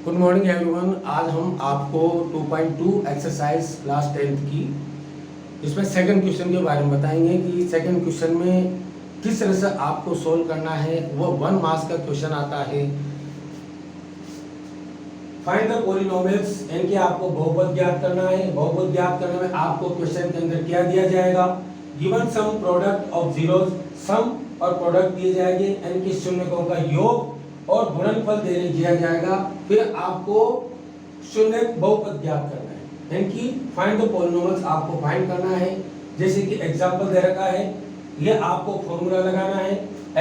Good morning everyone. आज हम आपको 2.2 एक्सरसाइज क्लास 10th की इसमें सेकंड क्वेश्चन के बारे में बताएंगे कि सेकंड क्वेश्चन में किस तरह से आपको सोल्व करना है। वो 1 मार्क्स का क्वेश्चन आता है। फाइंड द पॉलिनोमियल्स, इनके आपको बहुपद ज्ञात करना है। बहुपद ज्ञात करने में आपको क्वेश्चन के अंदर क्या दिया जाएगा, given some product of zeros, some और प्रोडक्ट दिए जाएंगे, इनके शून्यकों का योग और गुणनफल देने दिया जाएगा। फिर आपको शून्य बहुपद ज्ञात करना है, इनकी फाइंड द पॉलिनोमियल्स आपको फाइंड करना है। जैसे कि एग्जांपल दे रखा है, ये आपको फॉर्मूला लगाना है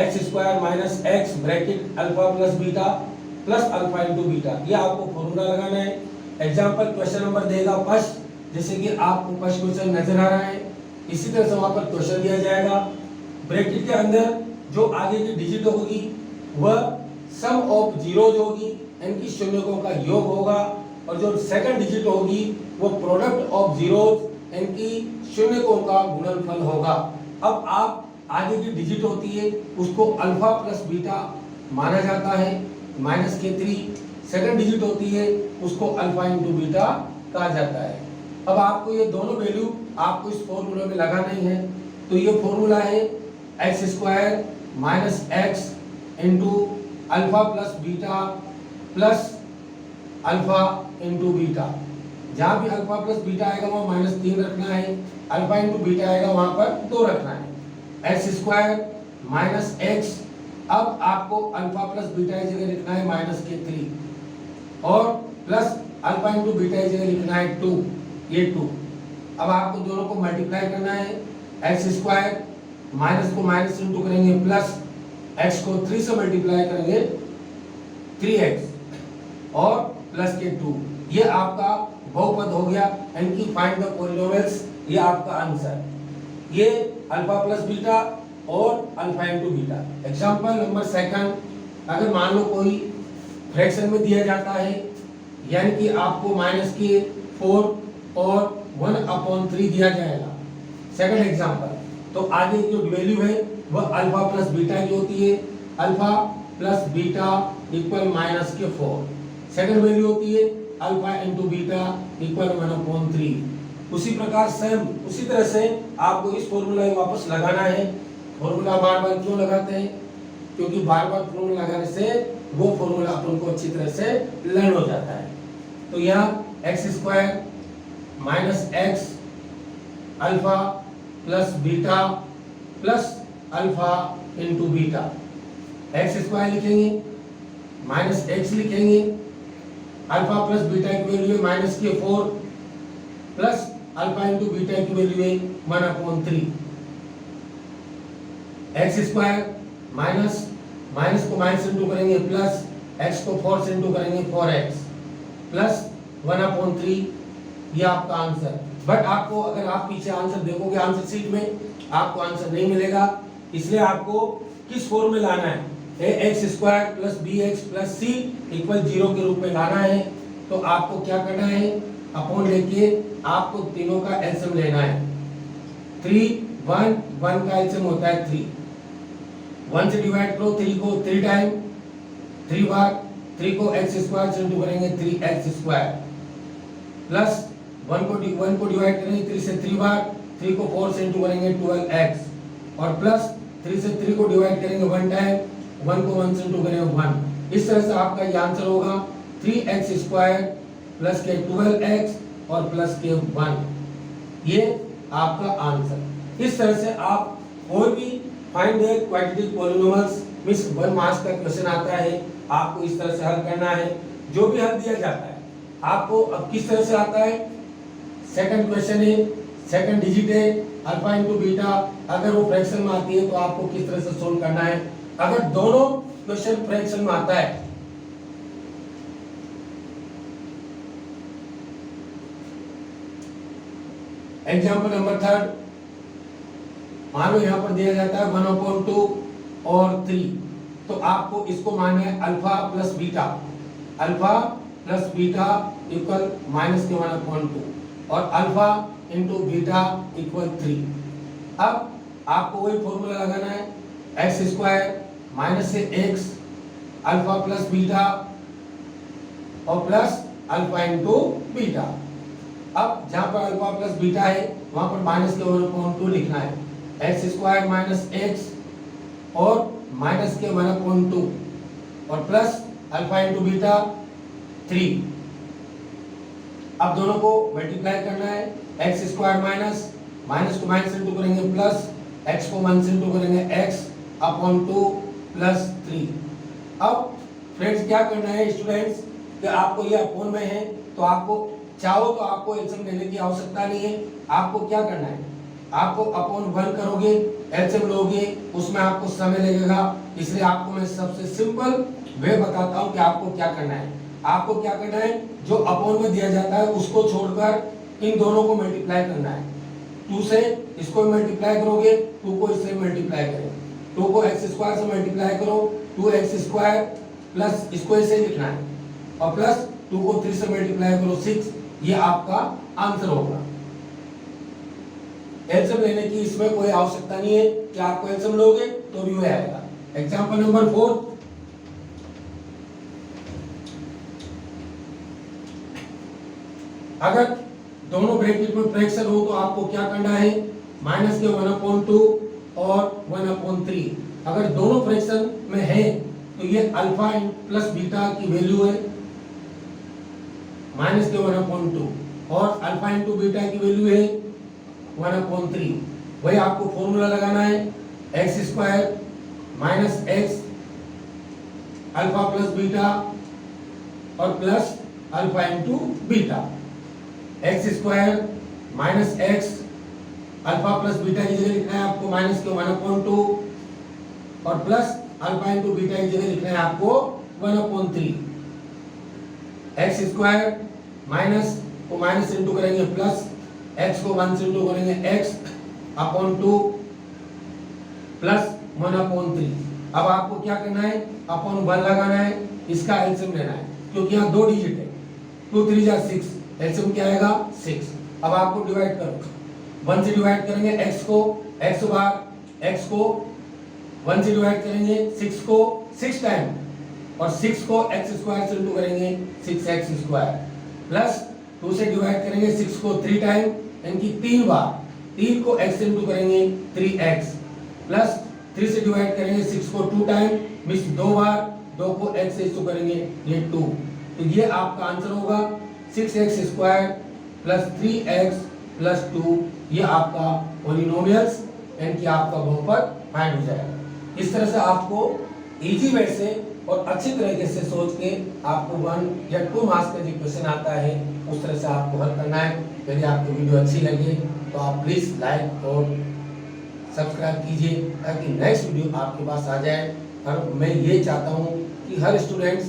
x² minus x bracket alpha plus beta plus alpha into beta, ये आपको फॉर्मूला लगाना है। एग्जांपल क्वेश्चन नंबर देगा फर्स्ट, जैसे कि आपको फर्स्ट क्वेश्चन नजर आ रहा है, इसी तरह से वहां पर क्वेश्चन दिया जाएगा। ब्रैकेट के अंदर जो आगे की डिजिट होगी वह सम ऑफ जीरोज होगी, इनकी शून्यकों का योग होगा, और जो सेकंड डिजिट होगी वो प्रोडक्ट ऑफ जीरोज, इनकी शून्यकों का गुणनफल होगा। अब आप आगे की डिजिट होती है उसको अल्फा प्लस बीटा माना जाता है माइनस के 3, सेकंड डिजिट होती है उसको अल्फा इंटू बीटा कहा जाता है। अब आपको ये दोनों वैल्यू आपको इस फॉर्मूला में लगाना ही है। तो ये फॉर्मूला है x² minus x into alpha plus beta plus alpha into beta. जहां भी अल्फा प्लस बीटा आएगा वहां माइनस 3 रखना है, अल्फा इंटू बीटा आएगा वहां पर 2 रखना है। x² माइनस x, अब आपको अल्फा प्लस बीटा की जगह लिखना है माइनस के 3 और प्लस अल्फा इंटू बीटा की जगह लिखना है 2, ये 2। अब आपको दोनों को मल्टीप्लाई करना है, x² माइनस को माइनस इंटू करेंगे प्लस x को 3 से मल्टीप्लाई करेंगे 3x और प्लस के 2, ये आपका बहुपद हो गया। इनकी फाइंड द पॉलिनोमियल्स, ये आपका आंसर, ये अल्फा प्लस बीटा और alpha into beta. Example number second, अगर मान लो कोई फ्रैक्शन में दिया जाता है, यानी कि आपको माइनस के 4 और 1/3 दिया जाएगा। सेकंड एग्जांपल, तो आगे जो वैल्यू है वह अल्फा प्लस बीटा की होती है, alpha plus beta equal minus के 4। सेकंड वैल्यू होती है अल्फा इंटू बीटा इक्वल 1/3। उसी प्रकार सेम उसी तरह से आपको इस फॉर्मूला में वापस लगाना है। फॉर्मूला बार बार क्यों लगाते हैं, क्योंकि बार बार फॉर्मूला लगाने से वो फॉर्मूला अपन को अच्छी तरह से लर्न हो जाता है। तो यहाँ x² minus x alpha plus beta plus alpha into beta, x² लिखेंगे माइनस x लिखेंगे, अल्फा प्लस बीटा की वैल्यू है माइनस के 4 प्लस अल्फा इंटू बीटा की वैल्यू है 1/3। x² माइनस माइनस को माइनस इंटू करेंगे प्लस x को 4 से इंटू करेंगे 4x प्लस 1/3, ये आपका आंसर। बट आपको अगर आप पीछे आंसर देखोगे आंसर शीट में आपको आंसर नहीं मिलेगा, इसलिए आपको किस फॉर्म में लाना है, ax² plus bx plus c equal 0 के रूप में लाना है। तो आपको क्या करना है, अपॉन लेके आपको तीनों का एलसीएम लेना है। 3 1 1 का एलसीएम होता है 3, 1 से डिवाइड करो 3 को 3 टाइम, 3 बार 3 को x² से इंटू करेंगे 3x² प्लस 1 को डिवाइड करेंगे 3 से 3 बार, 3 को 4 से इंटू करेंगे 12x और प्लस 3 से 3 को डिवाइड करेंगे 1 टाइम, 1 को 1 से इंटू करेंगे 1। इस तरह से आपका ये आंसर होगा 3x² प्लस के 12x और प्लस के 1, ये आपका आंसर। इस तरह से आप कोई भी find the quadratic polynomials means 1 marks का क्वेश्चन आता है, आपको इस तरह से हल करना है। जो भी हल दिया जाता है आपको अब किस तरह से आता है, सेकंड क्वेश्चन है, सेकंड डिजिट है अल्फा इंटू बीटा, अगर वो फ्रैक्शन में आती है तो आपको किस तरह से सोल्व करना है। अगर दोनों क्वेश्चन फ्रैक्शन में आता है, एग्जांपल नंबर थर्ड, मान लो यहाँ पर दिया जाता है 1/2 और 3, तो आपको इसको मानना है alpha plus beta, alpha plus beta equal minus के 1/2 और अल्फा इंटू बीटा इक्वल 3। अब आपको वही फॉर्मूला लगाना है, x² माइनस से x अल्फा प्लस बीटा और प्लस अल्फा इंटू बीटा। अब जहां पर अल्फा प्लस बीटा है वहां पर माइनस के 1/2 लिखना है, एक्स स्क्वायर माइनस एक्स और माइनस के 1/2 और प्लस अल्फा इंटू बीटा 3। अब दोनों को मल्टीप्लाई करना है, एक्स स्क्वायर माइनस माइनस को माइनस इंटू करेंगे प्लस एक्स को माइनस इंटू करेंगे एक्स अपॉन 2 प्लस 3। अब फ्रेंड्स क्या करना है स्टूडेंट्स कि आपको ये अपोन में है तो आपको चाहो तो आपको एलसीएम लेने की आवश्यकता नहीं है। आपको क्या करना है, आपको अपॉन 1 करोगे, एलसीएम लोगे, उसमें आपको समय लगेगा। इसलिए आपको मैं सबसे सिंपल वे बताता हूं कि आपको क्या करना है। आपको क्या करना है, जो अपॉन में दिया जाता है उसको छोड़कर इन दोनों को मल्टीप्लाई करना है। 2 से इसको मल्टीप्लाई करोगे, 2 को इससे मल्टीप्लाई करें, 2 को एक्स स्क्वायर से मल्टीप्लाई करो, 2x स्क्वायर प्लस इसको ऐसे लिखना है और प्लस 2 को 3 से मल्टीप्लाई करो 6। ये आपका आंसर होगा। एलसीएम लेने की इसमें कोई आवश्यकता नहीं है कि आपको एलसीएम लोगे तो भी वह आएगा। एग्जांपल नंबर 4, अगर दोनों ब्रैकेट में फ्रैक्शन हो तो आपको क्या करना है, माइनस के 1/2 और 1/3। अगर दोनों फ्रैक्शन में है तो ये अल्फा प्लस बीटा की वैल्यू है माइनस के 1/2 और अल्फा इंटू बीटा की वैल्यू है 1/3। वही आपको फॉर्मूला लगाना है, x square minus x alpha plus beta और plus alpha into beta. X square minus x alpha plus beta की जगह लिखना है आपको माइनस के 1/2 और प्लस अल्फा इंटू बीटा की जगह लिखना है आपको 1/3। एक्स स्क्वायर माइनस को माइनस इंटू करेंगे प्लस एक्स को 1 से इंटू करेंगे एक्स अपॉन 2 प्लस 1/3। अब आपको क्या करना है, अपॉन 1 लगाना है, इसका एलसीएम लेना है क्योंकि यहाँ 2 डिजिट है, 2 3 जा 6, एलसीएम क्या आएगा 6। अब आपको डिवाइड करो, 1 से डिवाइड करेंगे x को, x बार x को 1 से डिवाइड करेंगे 6 को 6 टाइम और 6 को x स्क्वायर से इंटू करेंगे 6x स्क्वायर प्लस 2 से डिवाइड करेंगे 6 को 3 टाइम यानी 3 बार, 3 को x से इंटू करेंगे 3x प्लस 3 से डिवाइड करेंगे 6 को 2 टाइम मींस 2 बार, 2 को x से इंटू करेंगे ये 2। तो ये आपका आंसर होगा 6x square plus 3x plus 2। ये आपका पॉलिनोमियल्स यानी कि आपका बहुपद फाइंड हो जाएगा। इस तरह से आपको इजी वे से और अच्छी तरीके से सोच के आपको 1 या 2 मार्क्स का जो क्वेश्चन आता है उस तरह से आपको हल करना है। यदि आपको वीडियो अच्छी लगे तो आप प्लीज लाइक और सब्सक्राइब कीजिए ताकि नेक्स्ट वीडियो आपके पास आ जाए। और मैं ये चाहता हूँ कि हर स्टूडेंट्स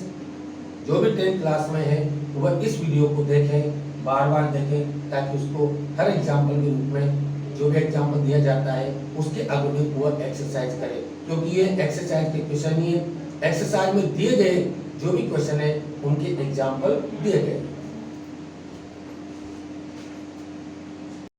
जो भी 10th क्लास में है वह इस वीडियो को देखें, बार बार देखें ताकि उसको हर एग्जाम्पल के रूप में जो भी एग्जाम्पल दिया जाता है उसके अकॉर्डिंग वह एक्सरसाइज करे, क्योंकि ये एक्सरसाइज के क्वेश्चन ही है। एक्सरसाइज में दिए गए जो भी क्वेश्चन है उनके एग्जाम्पल दिए गए।